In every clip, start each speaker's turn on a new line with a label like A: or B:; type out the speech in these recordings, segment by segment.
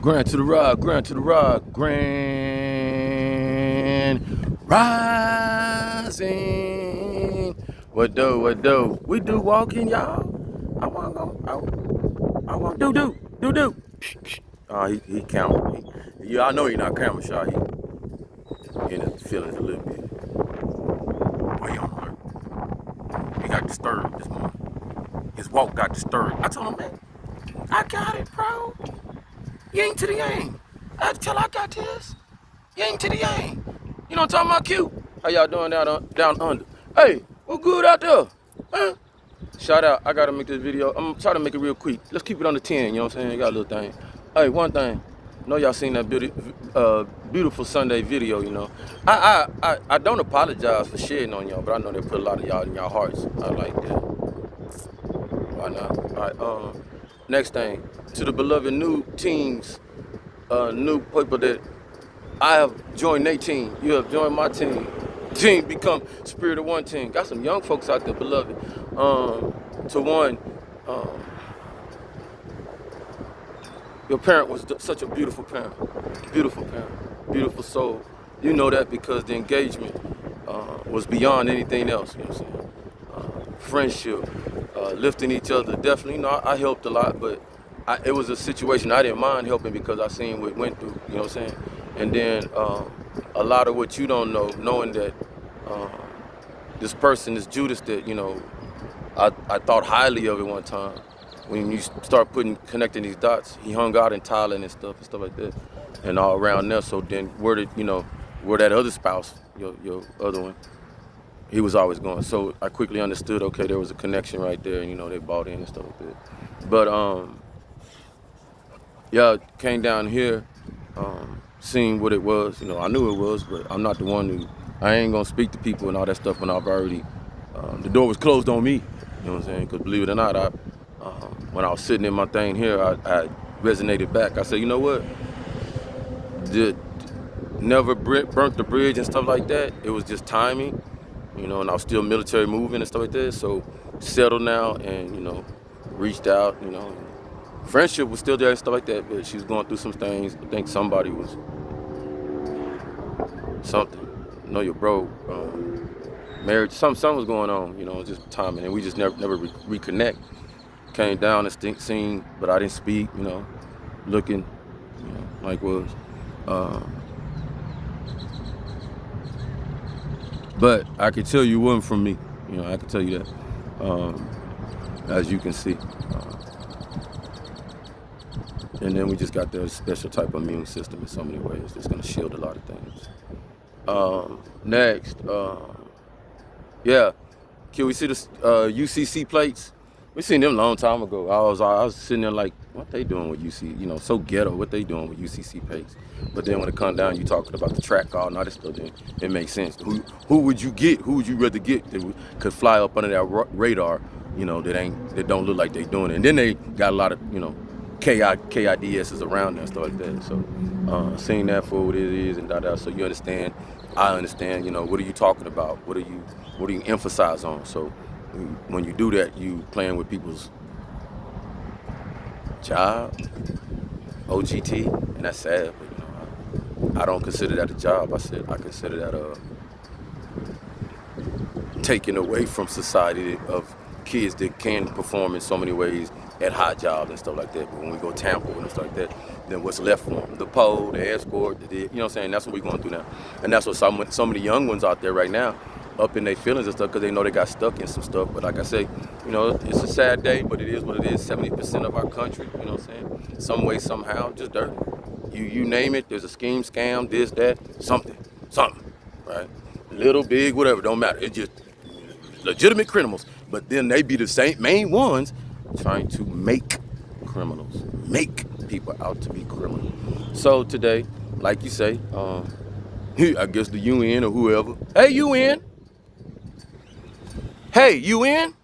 A: Grand to the rock, grand to the rock, grand rising. What do, what do? We do walking, y'all. I want to go, I want do. He count. Yeah, I know he not camera shy. He in his feelings a little bit. Boy, he on alert. He got disturbed this morning. His walk got disturbed. I told him, man, I got it, bro. You ain't to the game. Till I got this. You ain't to the game. You know what I'm talking about, Q? How y'all doing down under? Hey, what good out there? Huh? Shout out. I gotta make this video. I'm trying to make it real quick. Let's keep it on the 10, you know what I'm saying? Got a little thing. Hey, one thing. I know y'all seen that beautiful Sunday video, you know. I don't apologize for shitting on y'all, but I know they put a lot of y'all in y'all hearts. I like that. Why not? All right, next thing. To the beloved new teams, new people that I have joined their team. You have joined my team. Team become Spirit of One team. Got some young folks out there, beloved. To one, your parent was such a beautiful parent, beautiful soul. You know that because the engagement was beyond anything else. You know what I'm saying? Friendship, lifting each other. Definitely, you know, I helped a lot, but it was a situation I didn't mind helping because I seen what it went through. You know what I'm saying? And then a lot of what you don't know, knowing that this person, this Judas, that you know, I thought highly of at one time. When you start connecting these dots, he hung out in Thailand and stuff like that, and all around there. So then, where that other spouse, your other one, he was always going. So I quickly understood, okay, there was a connection right there, and you know, they bought in and stuff like that. But yeah, came down here, seeing what it was. You know, I knew it was, but I'm not the one I ain't gonna speak to people and all that stuff when I've already, the door was closed on me. You know what I'm saying? Because believe it or not, when I was sitting in my thing here, I resonated back. I said, you know what? Never burnt the bridge and stuff like that. It was just timing, you know, and I was still military moving and stuff like that. So settled now and, you know, reached out, you know. Friendship was still there and stuff like that, but she was going through some things. I think somebody was something. You know, your bro, marriage, something was going on, you know, just timing, and we just never reconnect. Came down and seen, but I didn't speak, you know, looking, you know, like was. But I could tell you it wasn't from me, you know, I could tell you that, as you can see. And then we just got the special type of immune system in so many ways that's gonna shield a lot of things. Next, yeah, can we see the UCC plates? We seen them a long time ago. I was sitting there like, what they doing with UC? You know, so ghetto. What they doing with UCC plates? But then when it come down, you talking about the track car and all that stuff. Then it makes sense. Who would you get? Who would you rather get that could fly up under that radar? You know, that don't look like they doing it. And then they got a lot of, you know, KIDSs around there and stuff like that. So seeing that for what it is and da. So you understand. I understand. You know, what are you talking about? What do you emphasize on? So when you do that, you playing with people's job, OGT, and that's sad. But you know, I don't consider that a job. I consider that taking away from society of kids that can perform in so many ways at high jobs and stuff like that. But when we go tamper and stuff like that, then what's left for them? The pole, the escort, you know what I'm saying? That's what we're going through now. And that's what so many young ones out there right now, up in their feelings and stuff, because they know they got stuck in some stuff. But like I say, you know, it's a sad day, but it is what it is. 70% of our country, you know what I'm saying? Some way, somehow, just dirty. You name it, there's a scheme, scam, this, that, something, right? Little, big, whatever, don't matter. It's just legitimate criminals. But then they be the same main ones trying to make criminals, make people out to be criminals. So today, like you say, I guess the UN or whoever. Hey, UN. Hey, UN.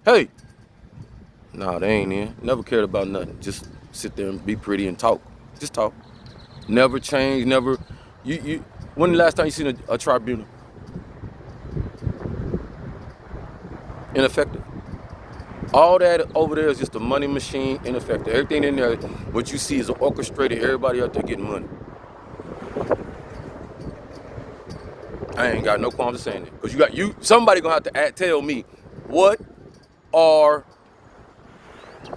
A: Hey. Nah, they ain't in. Never cared about nothing. Just sit there and be pretty and talk. Just talk. Never change. Never. When the last time you seen a tribunal? Ineffective. All that over there is just a money machine, ineffective. Everything in there, what you see is orchestrated. Everybody out there getting money. I ain't got no qualms saying it, because somebody gonna have to tell me what are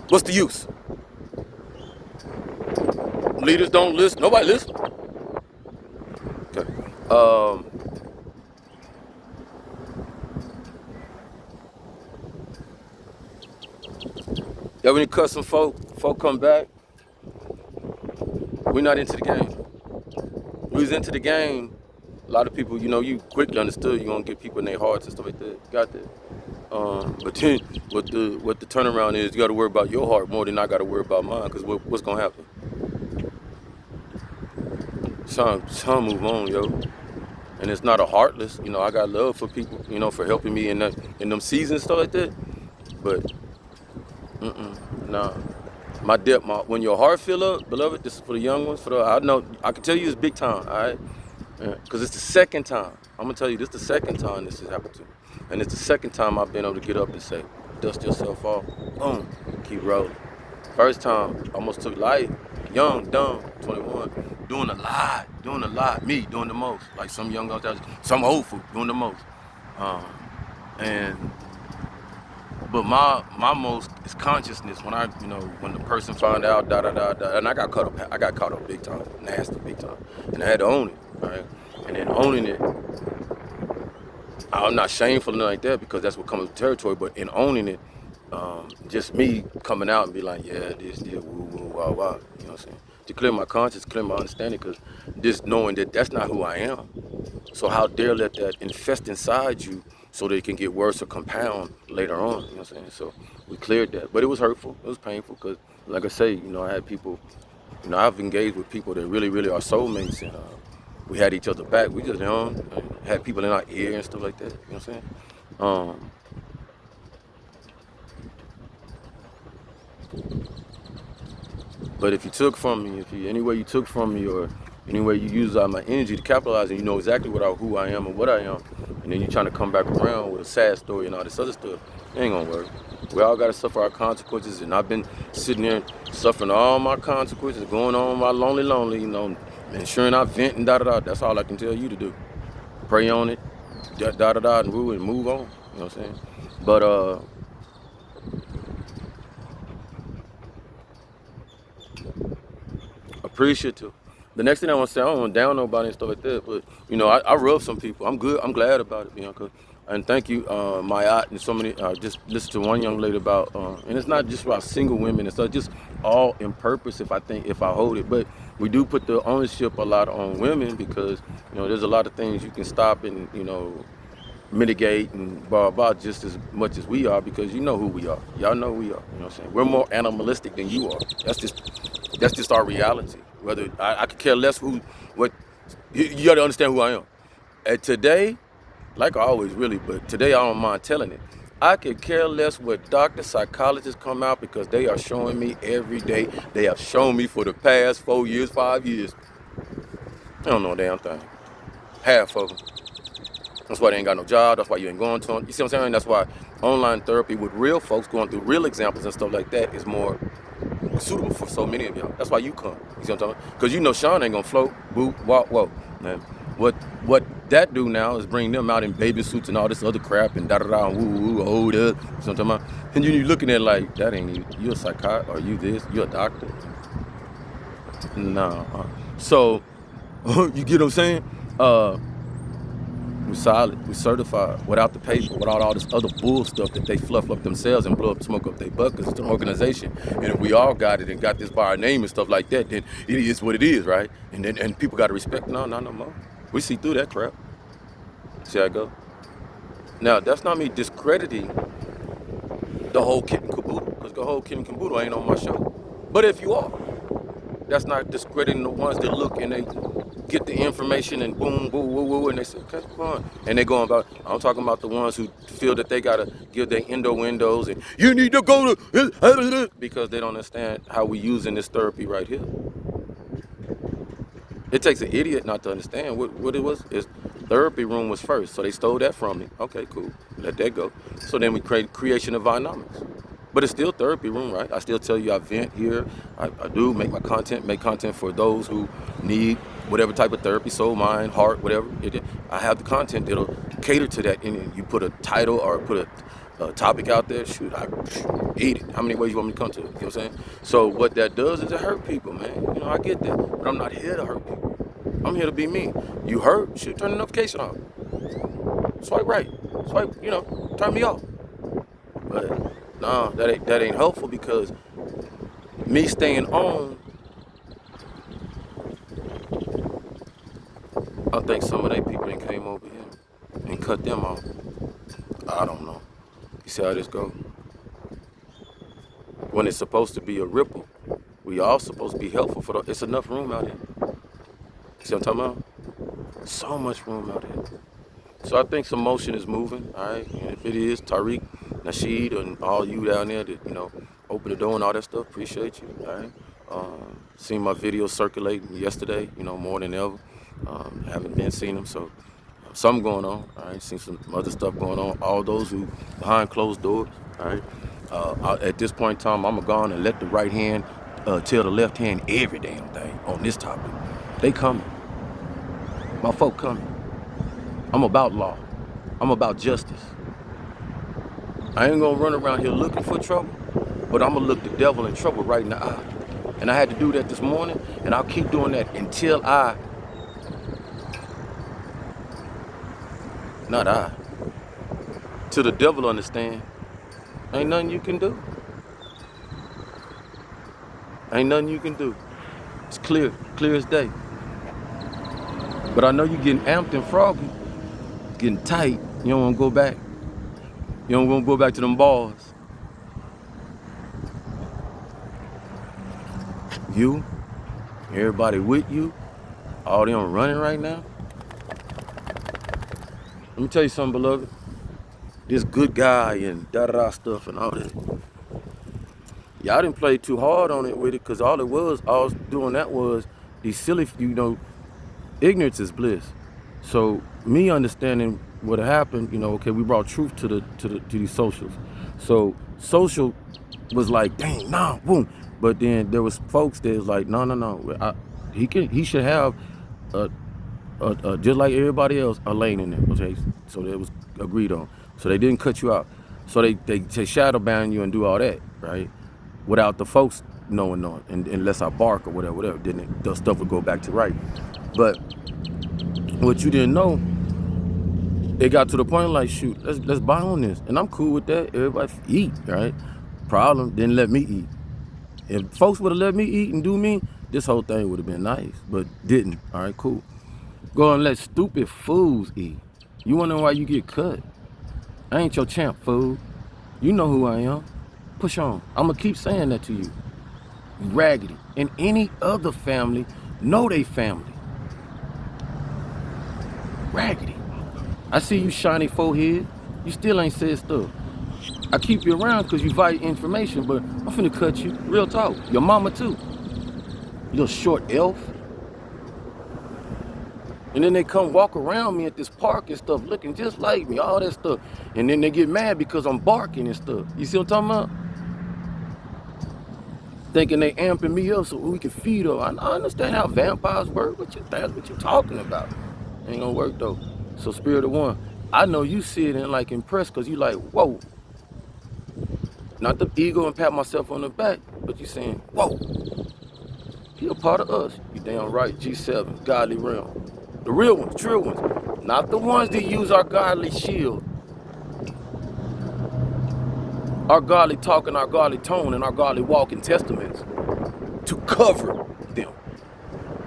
A: what's the use. Leaders don't listen. Nobody listen. Okay. Yeah, when you cut some folk come back, we're not into the game. We was into the game. A lot of people, you quickly understood you're gonna get people in their hearts and stuff like that. Got that. But then what the turnaround is, you got to worry about your heart more than I got to worry about mine. Cause what's gonna happen? Some move on, yo. And it's not a heartless. I got love for people, for helping me in them seasons, stuff like that. But nah. When your heart fill up, beloved, this is for the young ones. I know I can tell you it's big time, all right? Because it's the second time. I'm gonna tell you, this is the second time this has happened to me, and it's the second time I've been able to get up and say, dust yourself off, boom, keep rolling. First time, almost took life, young, dumb, 21, doing a lot, me doing the most, like some young guys, some old fool doing the most, and. But my most is consciousness when when the person found out and I got caught up big time, nasty big time, and I had to own it, right? And then owning it, I'm not shameful or nothing like that, because that's what comes with territory. But in owning it, just me coming out and be like, yeah, this, woo, woo, wah, wah, you know what I'm saying? To clear my conscience, clear my understanding, because just knowing that that's not who I am. So how dare let that infest inside you so that it can get worse or compound later on, you know what I'm saying? So we cleared that. But it was hurtful, it was painful, because like I say, I had people, I've engaged with people that really, really are soulmates, and we had each other back. We just young, had people in our ear and stuff like that, you know what I'm saying? But if you took from me, any way you took from me, or any way you use my energy to capitalize, and you know exactly who I am and what I am, and then you're trying to come back around with a sad story and all this other stuff, it ain't gonna work. We all gotta suffer our consequences, and I've been sitting there suffering all my consequences, going on my lonely, ensuring I vent and da. That's all I can tell you to do. Pray on it, da, and move on. You know what I'm saying? But appreciative. The next thing I want to say, I don't want to down nobody and stuff like that, but I rub some people. I'm good. I'm glad about it, Bianca. And thank you, Mayat, and so many. Just listened to one young lady about, and it's not just about single women. It's just all in purpose. If I hold it, but we do put the ownership a lot on women, because there's a lot of things you can stop and mitigate and blah just as much as we are, because you know who we are. Y'all know who we are. You know what I'm saying? We're more animalistic than you are. That's just our reality. Whether I could care less what you got to understand who I am. And today, like always, really, but today I don't mind telling it. I could care less what doctors, psychologists come out, because they are showing me every day. They have shown me for the past 4 years, 5 years. I don't know a damn thing. Half of them. That's why they ain't got no job. That's why you ain't going to them. You see what I'm saying? That's why online therapy with real folks going through real examples and stuff like that is more suitable for so many of y'all. That's why you come. You see what I'm talking about? Because Sean ain't gonna float, boo, walk, whoa. Man. What that do now is bring them out in baby suits and all this other crap and da and woo, hold up. You see what I'm talking about? And you looking at it like, that ain't you a psychiatrist, or you this, you a doctor. Nah. So you get what I'm saying? We solid, we certified, without the paper, without all this other bull stuff that they fluff up themselves and blow up, smoke up their butt, because it's an organization. And if we all got it and got this by our name and stuff like that, then it is what it is, right? And people got to respect. No, not no more. We see through that crap. See how I go? Now, that's not me discrediting the whole kit and caboodle, because the whole kit and caboodle ain't on my show. But if you are, that's not discrediting the ones that look and they get the information and boom, woo, woo, woo, and they say, okay, come on. And they going about, I'm talking about the ones who feel that they got to give their windows and you need to go to, because they don't understand how we using this therapy right here. It takes an idiot not to understand what it was. Is therapy room was first, so they stole that from me. Okay, cool, let that go. So then we create creation of dynamics. But it's still therapy room, right? I still tell you I vent here. I do make content for those who need whatever type of therapy, soul, mind, heart, whatever. I have the content that'll cater to that. And you put a title or put a topic out there, shoot, I eat it. How many ways you want me to come to it? You know what I'm saying? So what that does is it hurt people, man. You know, I get that. But I'm not here to hurt people. I'm here to be me. You hurt, shoot, turn the notification off. Swipe right. Swipe, turn me off. But no, that ain't helpful, because me staying on, I think some of they people that came over here and cut them off. I don't know. You see how this go? When it's supposed to be a ripple, we all supposed to be helpful for it's enough room out here. See what I'm talking about? So much room out here. So I think some motion is moving, all right? And if it is, Tariq, Nasheed, and all you down there that, open the door and all that stuff, appreciate you, all right? Seen my videos circulating yesterday, more than ever. Haven't been seeing them, so something going on, all right? Seen some other stuff going on. All those who behind closed doors, all right? At this point in time, I'm going to go on and let the right hand tell the left hand every damn thing on this topic. They coming. My folk coming. I'm about law. I'm about justice. I ain't gonna run around here looking for trouble, but I'm gonna look the devil in trouble right in the eye. And I had to do that this morning, and I'll keep doing that until till the devil understand, ain't nothing you can do. Ain't nothing you can do. It's clear as day. But I know you're getting amped and froggy, getting tight. You don't want to go back. You don't want to go back to them bars. You, everybody with you, all them running right now. Let me tell you something, beloved. This good guy and da-da-da stuff and all that. Y'all didn't play too hard on it with it, because all I was doing that was these silly, ignorance is bliss. So me understanding what happened, okay, we brought truth to these socials. So social was like, dang, nah, boom. But then there was folks that was like, no, he should have just like everybody else, a lane in there. Okay, so that was agreed on. So they didn't cut you out. So they shadow ban you and do all that, right? Without the folks knowing, and unless I bark or whatever, then the stuff would go back to right. But what you didn't know, it got to the point like, shoot, let's buy on this, and I'm cool with that. Everybody eat, right? Problem, didn't let me eat. If folks would have let me eat and do me, this whole thing would have been nice, but didn't. All right, cool. Go and let stupid fools eat. You wanna know why you get cut? I ain't your champ, fool. You know who I am. Push on. I'm gonna keep saying that to you. Raggedy. And any other family know they family. Raggedy. I see you shiny forehead. You still ain't said stuff. I keep you around because you value information, but I'm finna cut you. Real talk. Your mama too. You little short elf. And then they come walk around me at this park and stuff, looking just like me, all that stuff. And then they get mad because I'm barking and stuff. You see what I'm talking about? Thinking they amping me up so we can feed her. I understand how vampires work, but that's what you talking about. Ain't gonna work though. So Spirit of One, I know you see it and like impressed because you like, whoa. Not the ego and pat myself on the back, but you saying, whoa. He a part of us. You damn right, G7, godly realm. The real ones, true ones. Not the ones that use our godly shield. Our godly talk and our godly tone and our godly walk in testaments to cover them.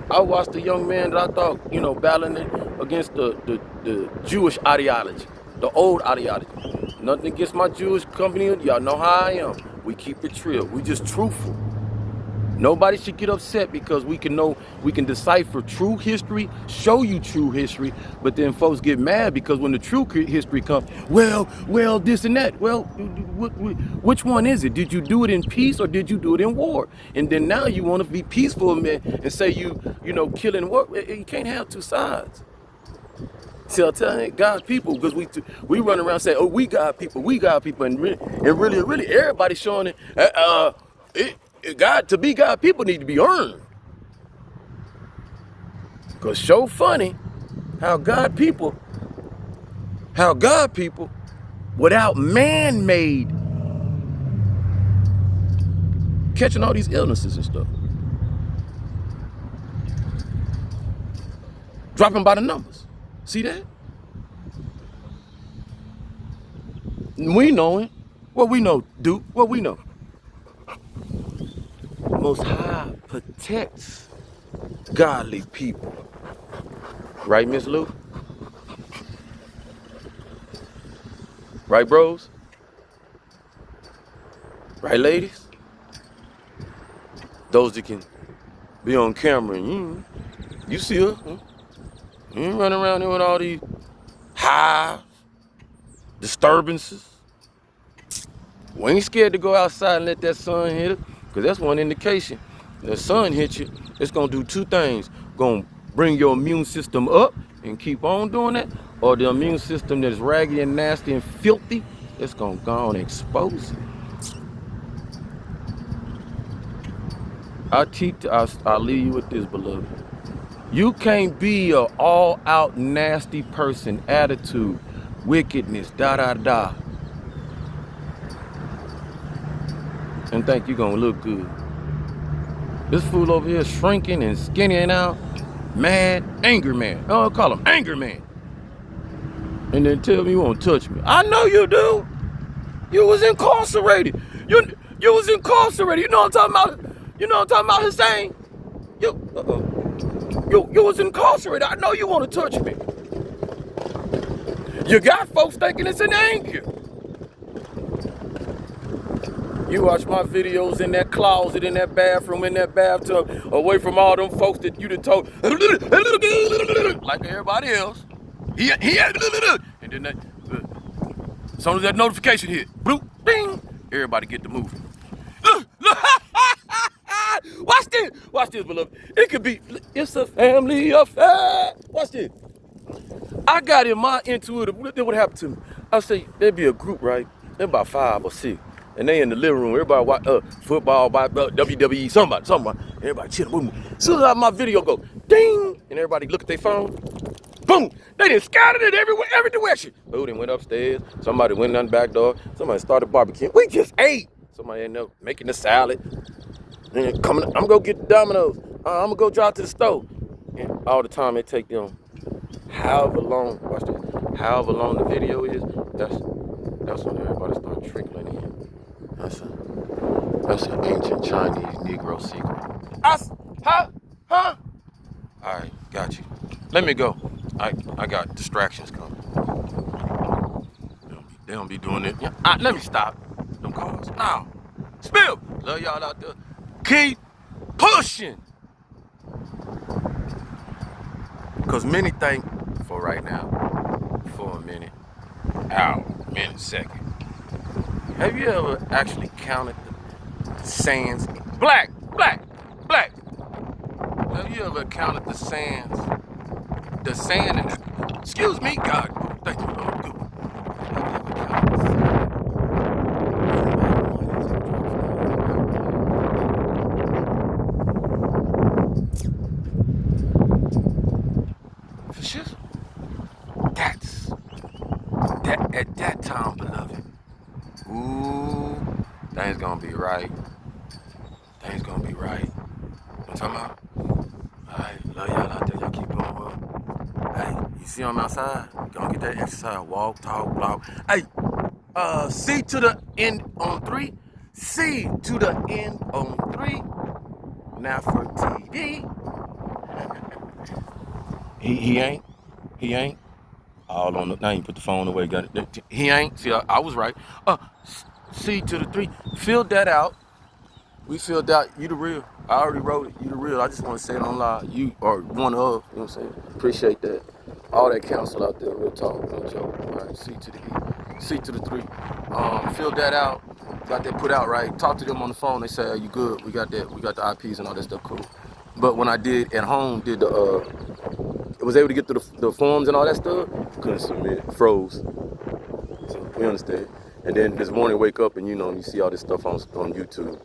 A: I watched a young man that I thought, battling it against the Jewish ideology, the old ideology. Nothing against my Jewish company. Y'all know how I am. We keep it real. We just truthful. Nobody should get upset because we can decipher true history, show you true history, but then folks get mad because when the true history comes, well, this and that. Well, which one is it? Did you do it in peace or did you do it in war? And then now you want to be peaceful, man, and say you killing war. You can't have two sides. See, I'm telling you, God's people, because we run around saying, oh, we God people, and really, everybody's showing it. To be God people need to be earned. Because so funny how God people, without man-made, catching all these illnesses and stuff, dropping by the numbers. See that? We know it. What we know, Duke. What we know. Most High protects godly people. Right, Miss Lou? Right, bros? Right, ladies? Those that can be on camera and you see her. You ain't running around here with all these hives, disturbances. We ain't scared to go outside and let that sun hit it, because that's one indication. The sun hits you, it's gonna do two things. Gonna bring your immune system up and keep on doing that, or the immune system that's raggedy and nasty and filthy, it's gonna go on and expose it. I'll leave you with this, beloved. You can't be an all-out nasty person, attitude, wickedness, da-da-da, and think you're gonna look good. This fool over here shrinking and skinnying out, mad, anger man. Oh, I call him anger man. And then tell me you won't touch me. I know you do. You was incarcerated. You was incarcerated. You know what I'm talking about? You know what I'm talking about, Hussein? You was incarcerated. I know you want to touch me. You got folks thinking it's an anger. You watch my videos in that closet, in that bathroom, in that bathtub, away from all them folks that you done told, like everybody else. And then as soon as that notification hit, bloop, ding, everybody get to moving. Watch this, beloved. It could be, it's a family affair. Watch this. I got in my intuitive, what happened to me? I say, there'd be a group, right? They're about 5 or 6. And they in the living room, everybody watch football, WWE, somebody. Everybody chilling, boom. As soon as my video go, ding, and everybody look at their phone, boom, they done scattered it everywhere, every direction. Oh, they went upstairs, somebody went down the back door, somebody started barbecuing. We just ate. Somebody ended up making the salad. And coming, I'm gonna go get the Domino's. I'm gonna go drive to the store. And all the time it take them however long, watch this, however long the video is, that's when everybody start trickling in. That's an ancient Chinese Negro secret. Huh? All right, got you. Let me go. I got distractions coming. They don't be doing it. Let me stop them cars. Now, Spill. Love y'all out there. Keep pushing. Because many think for right now, for a minute, hour, minute, second. Have you ever actually counted the sands? Black. Have you ever counted the sands? The sand in the, excuse me, God. Thank you, Lord. Good. Have you ever counted the sand? For sure. At that time, beloved. Ooh, things gonna be right. Things gonna be right. I'm talking about? Alright, love y'all out there. Y'all keep doing well. Hey, you see I'm outside? Gonna get that exercise. Walk, talk, block. Hey, C to the end on 3. C to the end on 3. Now for TD. He ain't. All on the, now you put the phone away, got it. He ain't. See, I was right. C to the 3. Filled that out. We filled out. You the real. I already wrote it. You the real. I just want to say it on live. You are one of. You know what I'm saying? Appreciate that. All that counsel out there. Real talk. No joke. All right. C to the E. C to the 3. Filled that out. Got that put out right. Talked to them on the phone. They said, you good. We got that. We got the IPs and all that stuff. Cool. But when I did at home, did the was able to get through the forms and all that stuff, couldn't submit, froze. So we understand. And then this morning, wake up and you see all this stuff on YouTube,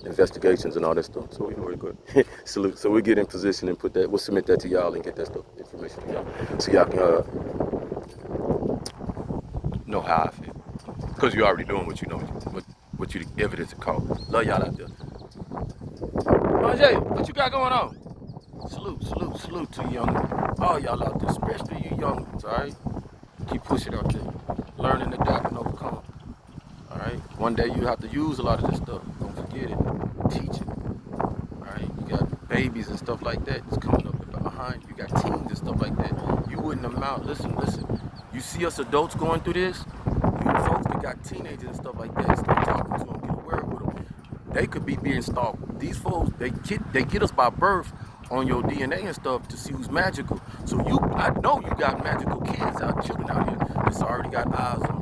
A: investigations and all that stuff. So we know we're good. Salute. So we get in position and we'll submit that to y'all and get that stuff, information to y'all, so y'all can know how I feel. Because you're already doing what you know, what you the evidence is called. Love y'all out there. Jay, what you got going on? Salute to you young, all y'all out there, especially you young ones, all right? Keep pushing out there, learning, adapt, and overcome. All right. One day you have to use a lot of this stuff. Don't forget it. Teach it. All right. You got babies and stuff like that that's coming up behind you. You got teens and stuff like that. You wouldn't amount. Listen. You see us adults going through this. You folks that got teenagers and stuff like that, start talking to them, get aware with them. They could be being stalked. These folks, they get us by birth on your DNA and stuff to see who's magical. So I know you got magical kids children out here that's already got eyes on